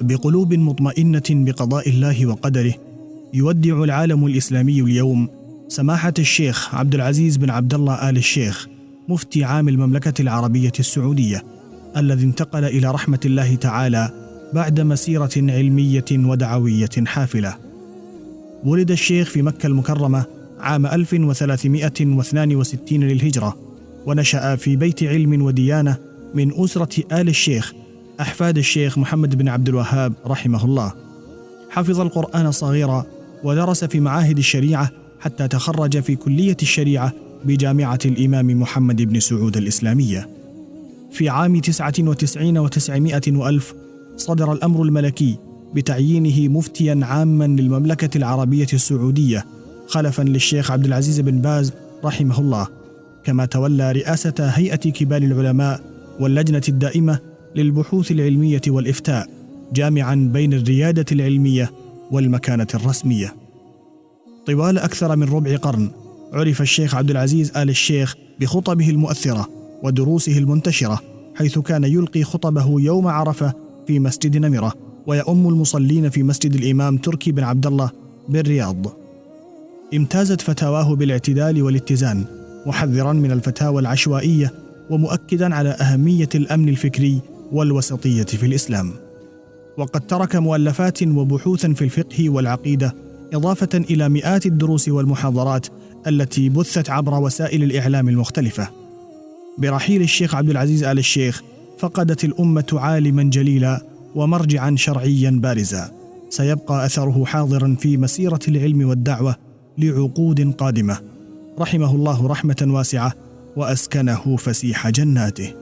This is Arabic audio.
بقلوب مطمئنة بقضاء الله وقدره، يودع العالم الإسلامي اليوم سماحة الشيخ عبد العزيز بن عبد الله آل الشيخ مفتي عام المملكة العربية السعودية، الذي انتقل إلى رحمة الله تعالى بعد مسيرة علمية ودعوية حافلة. ولد الشيخ في مكة المكرمة عام 1362 للهجرة، ونشأ في بيت علم وديانة من أسرة آل الشيخ أحفاد الشيخ محمد بن عبد الوهاب رحمه الله. حفظ القرآن صغيرا ودرس في معاهد الشريعة حتى تخرج في كلية الشريعة بجامعة الإمام محمد بن سعود الإسلامية. في عام 99 و900 وألف صدر الأمر الملكي بتعيينه مفتيا عاما للمملكة العربية السعودية خلفا للشيخ عبد العزيز بن باز رحمه الله، كما تولى رئاسة هيئة كبار العلماء واللجنة الدائمة للبحوث العلمية والإفتاء، جامعا بين الريادة العلمية والمكانة الرسمية. طوال أكثر من ربع قرن عرف الشيخ عبد العزيز آل الشيخ بخطبه المؤثرة ودروسه المنتشرة، حيث كان يلقي خطبه يوم عرفة في مسجد نمرة، ويؤم المصلين في مسجد الإمام تركي بن عبد الله بالرياض. امتازت فتاواه بالاعتدال والاتزان، محذرا من الفتاوى العشوائية ومؤكدا على أهمية الأمن الفكري والوسطية في الإسلام. وقد ترك مؤلفات وبحوثا في الفقه والعقيدة، إضافة إلى مئات الدروس والمحاضرات التي بثت عبر وسائل الإعلام المختلفة. برحيل الشيخ عبد العزيز آل الشيخ فقدت الأمة عالما جليلا ومرجعا شرعيا بارزا، سيبقى أثره حاضرا في مسيرة العلم والدعوة لعقود قادمة، رحمه الله رحمة واسعة وأسكنه فسيح جناته.